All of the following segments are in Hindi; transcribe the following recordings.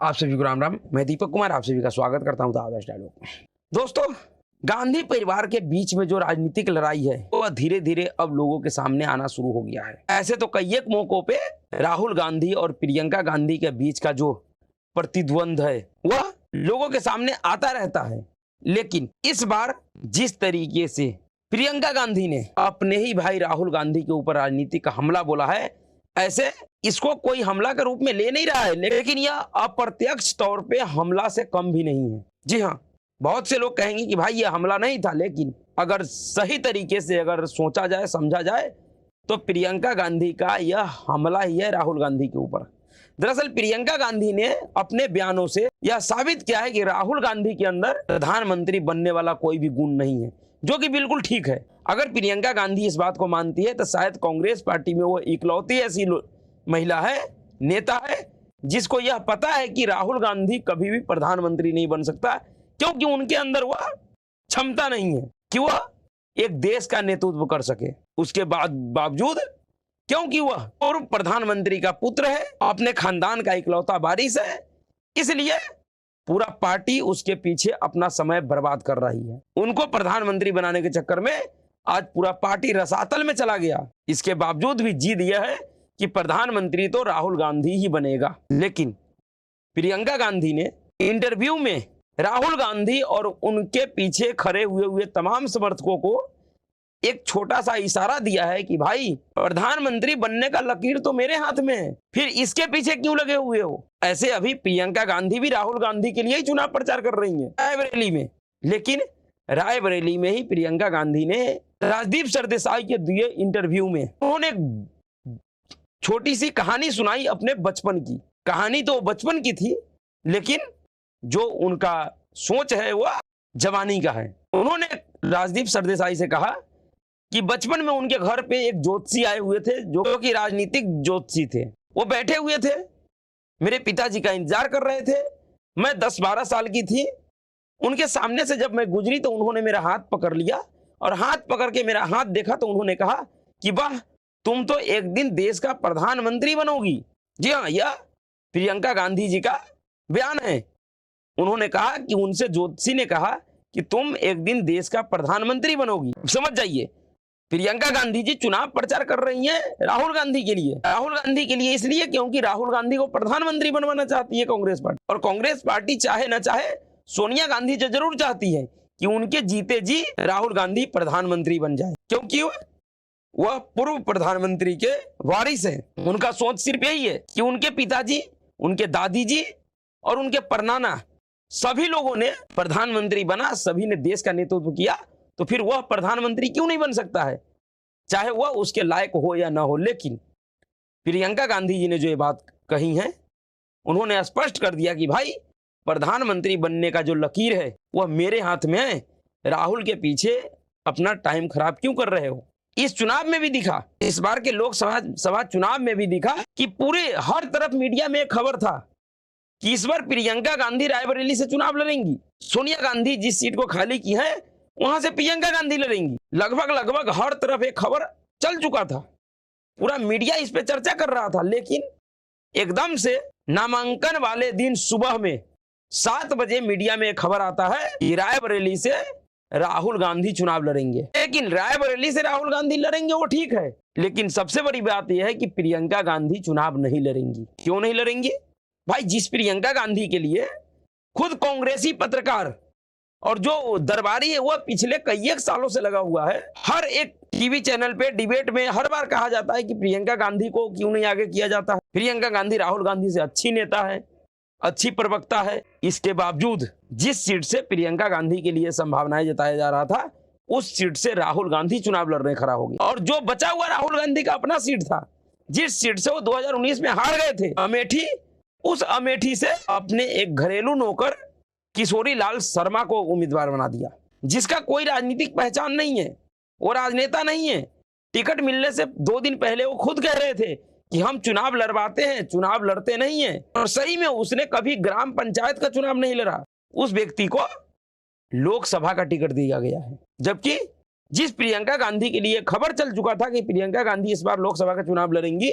आप सभी को राम राम। मैं दीपक कुमार आप सभी का स्वागत करता हूं द आदर्श डायलॉग में। दोस्तों, गांधी परिवार के बीच में जो राजनीतिक लड़ाई है वो धीरे धीरे अब लोगों के सामने आना शुरू हो गया है। ऐसे तो कई एक मौकों पे राहुल गांधी और प्रियंका गांधी के बीच का जो प्रतिद्वंद है वह लोगों के सामने आता रहता है, लेकिन इस बार जिस तरीके से प्रियंका गांधी ने अपने ही भाई राहुल गांधी के ऊपर राजनीतिक हमला बोला है, ऐसे इसको कोई हमला के रूप में ले नहीं रहा है, लेकिन यह अप्रत्यक्ष तौर पे हमला से कम भी नहीं है। जी हाँ, बहुत से लोग कहेंगे कि भाई यह हमला नहीं था, लेकिन अगर सही तरीके से अगर सोचा जाए समझा जाए तो प्रियंका गांधी का यह हमला ही है राहुल गांधी के ऊपर। दरअसल प्रियंका गांधी ने अपने बयानों से यह साबित किया है कि राहुल गांधी के अंदर प्रधानमंत्री बनने वाला कोई भी गुण नहीं है, जो कि बिल्कुल ठीक है। अगर प्रियंका गांधी इस बात को मानती है तो शायद कांग्रेस पार्टी में वो इकलौती ऐसी महिला है, नेता है, जिसको यह पता है कि राहुल गांधी कभी भी प्रधानमंत्री नहीं बन सकता, क्योंकि उनके अंदर वह क्षमता नहीं है कि वह एक देश का नेतृत्व कर सके। उसके बावजूद क्योंकि वह पूर्व प्रधानमंत्री का पुत्र है, अपने खानदान का इकलौता वारिस है, इसलिए पूरा पार्टी उसके पीछे अपना समय बर्बाद कर रही है। उनको प्रधानमंत्री बनाने के चक्कर में आज पूरा पार्टी रसातल में चला गया। इसके बावजूद भी जिद यह है कि प्रधानमंत्री तो राहुल गांधी ही बनेगा। लेकिन प्रियंका गांधी ने इंटरव्यू में राहुल गांधी और उनके पीछे खड़े हुए तमाम समर्थकों को एक छोटा सा इशारा दिया है कि भाई प्रधानमंत्री बनने का लकीर तो मेरे हाथ में है, फिर इसके पीछे क्यों लगे हुए हो। ऐसे अभी प्रियंका गांधी भी राहुल गांधी के लिए ही चुनाव प्रचार कर रही हैं रायबरेली में, लेकिन रायबरेली में ही प्रियंका गांधी ने राजदीप सरदेसाई के दिए इंटरव्यू में उन्होंने छोटी सी कहानी सुनाई अपने बचपन की। कहानी तो बचपन की थी, लेकिन जो उनका सोच है वह जवानी का है। उन्होंने राजदीप सरदेसाई से कहा कि बचपन में उनके घर पे एक ज्योतिषी आए हुए थे, जो कि राजनीतिक ज्योतिषी थे। वो बैठे हुए थे, मेरे पिताजी का इंतजार कर रहे थे। मैं 10-12 साल की थी। उनके सामने से जब मैं गुजरी तो उन्होंने मेरा हाथ पकड़ लिया, और हाथ पकड़ के मेरा हाथ देखा तो उन्होंने कहा कि वाह, तुम तो एक दिन देश का प्रधानमंत्री बनोगी। जी हाँ, यह प्रियंका गांधी जी का बयान है। उन्होंने कहा कि उनसे ज्योतिषी ने कहा कि तुम एक दिन देश का प्रधानमंत्री बनोगी। समझ जाइए, प्रियंका गांधी जी चुनाव प्रचार कर रही हैं राहुल गांधी के लिए। राहुल गांधी के लिए इसलिए क्योंकि राहुल गांधी को प्रधानमंत्री बनवाना चाहती है कांग्रेस पार्टी, और कांग्रेस पार्टी चाहे ना चाहे सोनिया गांधी जी जरूर चाहती है कि उनके जीते जी राहुल गांधी प्रधानमंत्री बन जाए, क्योंकि वह पूर्व प्रधानमंत्री के वारिस हैं। उनका सोच सिर्फ यही है कि उनके पिताजी, उनके दादी जी और उनके परनाना सभी लोगों ने प्रधानमंत्री बना, सभी ने देश का नेतृत्व किया, तो फिर वह प्रधानमंत्री क्यों नहीं बन सकता है, चाहे वह उसके लायक हो या ना हो। लेकिन प्रियंका गांधी जी ने जो ये बात कही है, उन्होंने स्पष्ट कर दिया कि भाई प्रधानमंत्री बनने का जो लकीर है वह मेरे हाथ में है, राहुल के पीछे अपना टाइम खराब क्यों कर रहे हो। इस चुनाव में भी दिखा, इस बार के लोकसभा चुनाव में भी दिखा कि पूरे हर तरफ मीडिया में एक खबर था कि इस बार प्रियंका गांधी रायबरेली से चुनाव लड़ेंगी। सोनिया गांधी जिस सीट को खाली की है वहां से प्रियंका गांधी लड़ेंगी। लगभग हर तरफ एक खबर चल चुका था, पूरा मीडिया इस पे चर्चा कर रहा था। लेकिन एकदम से नामांकन वाले दिन सुबह में 7 बजे मीडिया में एक खबर आता है कि रायबरेली से राहुल गांधी चुनाव लड़ेंगे। लेकिन रायबरेली से राहुल गांधी लड़ेंगे वो ठीक है, लेकिन सबसे बड़ी बात यह है कि प्रियंका गांधी चुनाव नहीं लड़ेंगी। क्यों नहीं लड़ेंगी भाई? जिस प्रियंका गांधी के लिए खुद कांग्रेसी पत्रकार और जो दरबारी है वह पिछले कई एक सालों से लगा हुआ है, हर एक टीवी चैनल पे डिबेट में हर बार कहा जाता है कि प्रियंका गांधी को क्यों नहीं आगे किया जाता है। प्रियंका गांधी राहुल गांधी से अच्छी नेता है, अच्छी प्रवक्ता है। इसके बावजूद जिस सीट से प्रियंका गांधी के लिए संभावनाएं जताया जा रहा था, उस सीट से राहुल गांधी चुनाव लड़ने खड़ा हो गया। और जो बचा हुआ राहुल गांधी का अपना सीट था, जिस सीट से वो 2019 में हार गए थे, अमेठी, उस अमेठी से अपने एक घरेलू नौकर किशोरी लाल शर्मा को उम्मीदवार बना दिया, जिसका कोई राजनीतिक पहचान नहीं है, वो राजनेता नहीं है। टिकट मिलने से 2 दिन पहले वो खुद कह रहे थे कि हम चुनाव लड़वाते हैं, चुनाव लड़ते नहीं है, और सही में उसने कभी ग्राम पंचायत का चुनाव नहीं लड़ा। उस व्यक्ति को लोकसभा का टिकट दिया गया है, जबकि जिस प्रियंका गांधी के लिए खबर चल चुका था कि प्रियंका गांधी इस बार लोकसभा का चुनाव लड़ेंगी,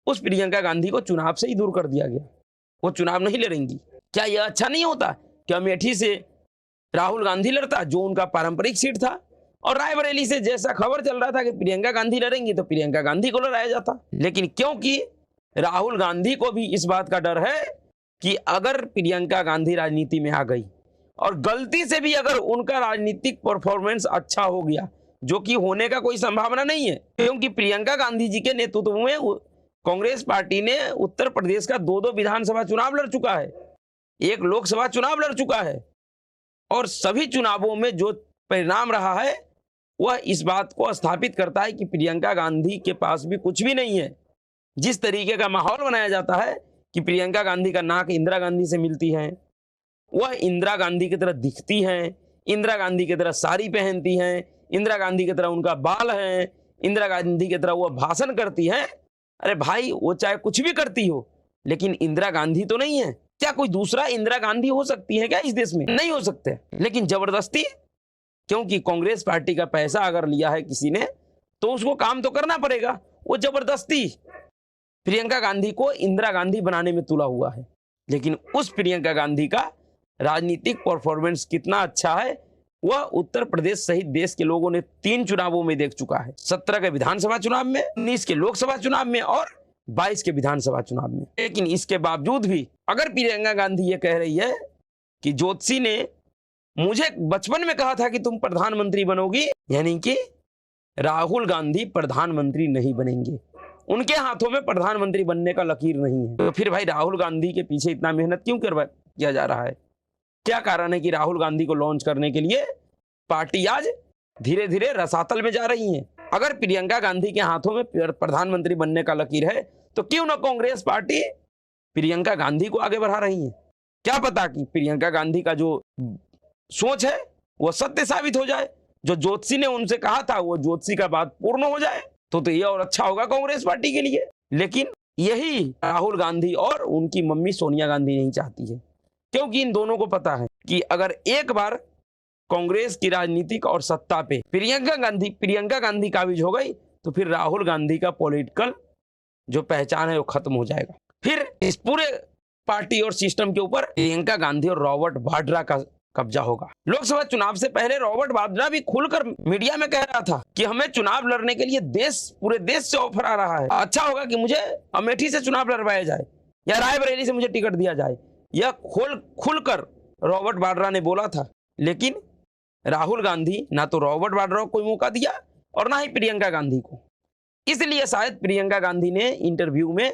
उस प्रियंका गांधी को चुनाव से ही दूर कर दिया गया। वो चुनाव नहीं लड़ेंगी। क्या यह अच्छा नहीं होता कि अमेठी से राहुल गांधी लड़ता, जो उनका पारंपरिक सीट था, और रायबरेली से जैसा खबर चल रहा था कि प्रियंका गांधी लड़ेंगी तो प्रियंका गांधी को लड़ाया जाता। लेकिन क्योंकि राहुल गांधी को भी इस बात का डर है कि अगर प्रियंका गांधी राजनीति में आ गई और गलती से भी अगर उनका राजनीतिक परफॉर्मेंस अच्छा हो गया, जो कि होने का कोई संभावना नहीं है, क्योंकि प्रियंका गांधी जी के नेतृत्व में कांग्रेस पार्टी ने उत्तर प्रदेश का 2-2 विधानसभा चुनाव लड़ चुका है, 1 लोकसभा चुनाव लड़ चुका है, और सभी चुनावों में जो परिणाम रहा है वह इस बात को स्थापित करता है कि प्रियंका गांधी के पास भी कुछ भी नहीं है। जिस तरीके का माहौल बनाया जाता है कि प्रियंका गांधी का नाक इंदिरा गांधी से मिलती है, वह इंदिरा गांधी की तरह दिखती हैं, इंदिरा गांधी की तरह साड़ी पहनती हैं, इंदिरा गांधी की तरह उनका बाल है, इंदिरा गांधी की तरह वह भाषण करती हैं। अरे भाई, वो चाहे कुछ भी करती हो, लेकिन इंदिरा गांधी तो नहीं है। क्या कोई दूसरा इंदिरा गांधी हो सकती है क्या इस देश में? नहीं हो सकते। लेकिन जबरदस्ती, क्योंकि कांग्रेस पार्टी का पैसा अगर लिया है किसी ने तो उसको काम तो करना पड़ेगा। वो जबरदस्ती प्रियंका गांधी को इंदिरा गांधी बनाने में तुला हुआ है। लेकिन उस प्रियंका गांधी का राजनीतिक परफॉर्मेंस कितना अच्छा है वह उत्तर प्रदेश सहित देश के लोगों ने 3 चुनावों में देख चुका है। 17 के विधानसभा चुनाव में, 19 के लोकसभा चुनाव में और 22 के विधानसभा चुनाव में। लेकिन इसके बावजूद भी अगर प्रियंका गांधी ये कह रही है कि ज्योतिषी ने मुझे बचपन में कहा था कि तुम प्रधानमंत्री बनोगी, यानी कि राहुल गांधी प्रधानमंत्री नहीं बनेंगे, उनके हाथों में प्रधानमंत्री बनने का लकीर नहीं है, तो फिर भाई राहुल गांधी के पीछे इतना मेहनत क्यों किया जा रहा है? क्या कारण है कि राहुल गांधी को लॉन्च करने के लिए पार्टी आज धीरे धीरे रसातल में जा रही है? अगर प्रियंका गांधी के हाथों में प्रधानमंत्री बनने का लकीर है तो क्यों ना कांग्रेस पार्टी प्रियंका गांधी को आगे बढ़ा रही है? क्या पता कि प्रियंका गांधी का जो सोच है वो सत्य साबित हो जाए, जो ज्योतिषी ने उनसे कहा था वो ज्योतिषी का बात पूर्ण हो जाए, तो ये और अच्छा होगा कांग्रेस पार्टी के लिए। लेकिन यही राहुल गांधी और उनकी मम्मी सोनिया गांधी नहीं चाहती है, क्योंकि इन दोनों को पता है कि अगर एक बार कांग्रेस की राजनीतिक और सत्ता पे प्रियंका गांधी काबिज हो गई तो फिर राहुल गांधी का पॉलिटिकल जो पहचान है वो खत्म हो जाएगा। फिर इस पूरे पार्टी और सिस्टम के ऊपर प्रियंका गांधी और रॉबर्ट वाड्रा का कब्जा होगा। लोकसभा चुनाव से पहले रॉबर्ट वाड्रा भी खुलकर मीडिया में कह रहा था कि हमें चुनाव लड़ने के लिए पूरे देश से ऑफर आ रहा है, अच्छा होगा कि मुझे अमेठी से चुनाव लड़वाया जाए या रायबरेली से मुझे टिकट दिया जाए। यह खुलकर रॉबर्ट वाड्रा ने बोला था। लेकिन राहुल गांधी ना तो रॉबर्ट वाड्रा को कोई मौका दिया और ना ही प्रियंका गांधी को। इसलिए शायद प्रियंका गांधी ने इंटरव्यू में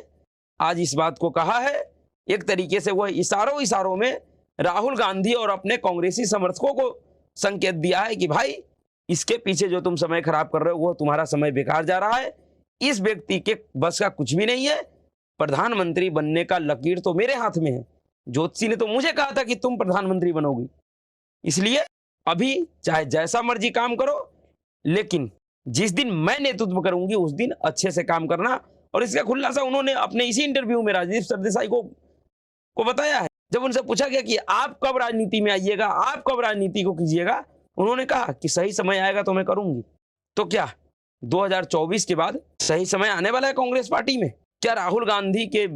आज इस बात को कहा है। एक तरीके से वह इशारों में राहुल गांधी और अपने कांग्रेसी समर्थकों को संकेत दिया है कि भाई इसके पीछे जो तुम समय खराब कर रहे हो वो तुम्हारा समय बेकार जा रहा है, इस व्यक्ति के बस का कुछ भी नहीं है, प्रधानमंत्री बनने का लकीर तो मेरे हाथ में है, ज्योतिषी ने तो मुझे कहा था कि तुम प्रधानमंत्री बनोगी, इसलिए अभी चाहे जैसा मर्जी काम करो, लेकिन जिस दिन मैं नेतृत्व करूंगी उस दिन अच्छे से काम करना। और इसका खुलासा उन्होंने अपने इसी इंटरव्यू में राजदीप सरदेसाई को बताया है। जब उनसे पूछा गया कि आप कब राजनीति में आइएगा, आप कब राजनीति को कीजिएगा, उन्होंने कहा कि सही समय आएगा तो मैं करूंगी। तो क्या 2024 के बाद सही समय आने वाला है कांग्रेस पार्टी में? क्या राहुल गांधी के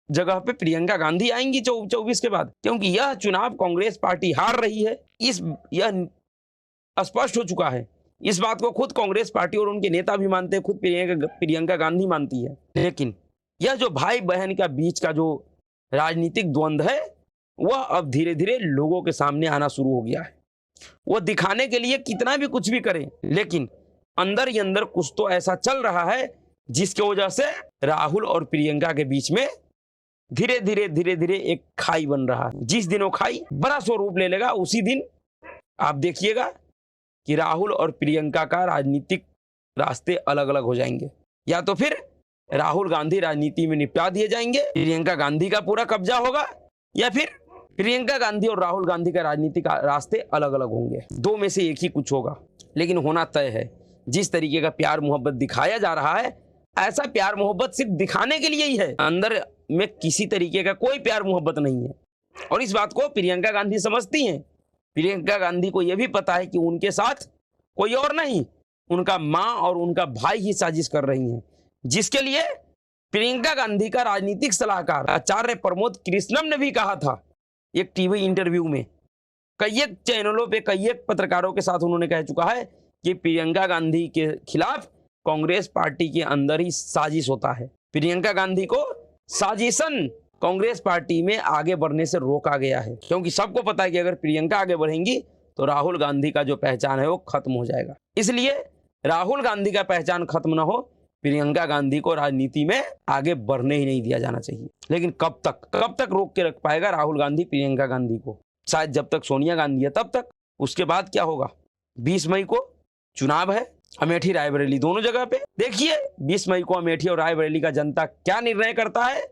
जगह पे प्रियंका गांधी आएंगी 24 के बाद? क्योंकि यह चुनाव कांग्रेस पार्टी हार रही है, यह स्पष्ट हो चुका है। इस बात को खुद कांग्रेस पार्टी और उनके नेता भी मानते हैं, खुद प्रियंका गांधी मानती है। लेकिन यह जो भाई बहन का बीच का जो राजनीतिक द्वंद्व है वह अब धीरे धीरे लोगों के सामने आना शुरू हो गया है। वह दिखाने के लिए कितना भी कुछ भी करें, लेकिन अंदर ही अंदर कुछ तो ऐसा चल रहा है जिसकी वजह से राहुल और प्रियंका के बीच में धीरे धीरे एक खाई बन रहा है। जिस दिन वो खाई बड़ा स्वरूप ले लेगा उसी दिन आप देखिएगा कि राहुल और प्रियंका का राजनीतिक रास्ते अलग अलग हो जाएंगे। या तो फिर राहुल गांधी राजनीति में निपटा दिए जाएंगे, प्रियंका गांधी का पूरा कब्जा होगा, या फिर प्रियंका गांधी और राहुल गांधी का राजनीतिक रास्ते अलग अलग होंगे। दो में से एक ही कुछ होगा, लेकिन होना तय है। जिस तरीके का प्यार मोहब्बत दिखाया जा रहा है, ऐसा प्यार मोहब्बत सिर्फ दिखाने के लिए ही है, अंदर में किसी तरीके का कोई प्यार मोहब्बत नहीं है। और इस बात को प्रियंका गांधी समझती हैं। प्रियंका गांधी को यह भी पता है कि उनके साथ कोई और नहीं, उनका माँ और उनका भाई ही साजिश कर रही हैं, जिसके लिए प्रियंका गांधी का राजनीतिक सलाहकार आचार्य प्रमोद कृष्णम ने भी कहा था एक टीवी इंटरव्यू में, कई एक चैनलों पे कई एक पत्रकारों के साथ उन्होंने कह चुका है कि प्रियंका गांधी के खिलाफ कांग्रेस पार्टी के अंदर ही साजिश होता है। प्रियंका गांधी को साजिशन कांग्रेस पार्टी में आगे बढ़ने से रोका गया है, क्योंकि सबको पता है कि अगर प्रियंका आगे बढ़ेंगी तो राहुल गांधी का जो पहचान है वो खत्म हो जाएगा। इसलिए राहुल गांधी का पहचान खत्म ना हो, प्रियंका गांधी को राजनीति में आगे बढ़ने ही नहीं दिया जाना चाहिए। लेकिन कब तक रोक के रख पाएगा राहुल गांधी प्रियंका गांधी को? शायद जब तक सोनिया गांधी है तब तक। उसके बाद क्या होगा? 20 मई को चुनाव है, अमेठी रायबरेली दोनों जगह पे। देखिए 20 मई को अमेठी और रायबरेली का जनता क्या निर्णय करता है।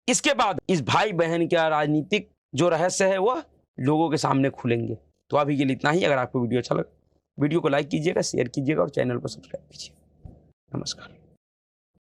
इसके बाद इस भाई बहन का राजनीतिक जो रहस्य है वह लोगों के सामने खुलेंगे। तो अभी के लिए इतना ही। अगर आपको वीडियो अच्छा लगा, वीडियो को लाइक कीजिएगा, शेयर कीजिएगा और चैनल को सब्सक्राइब कीजिए। नमस्कार।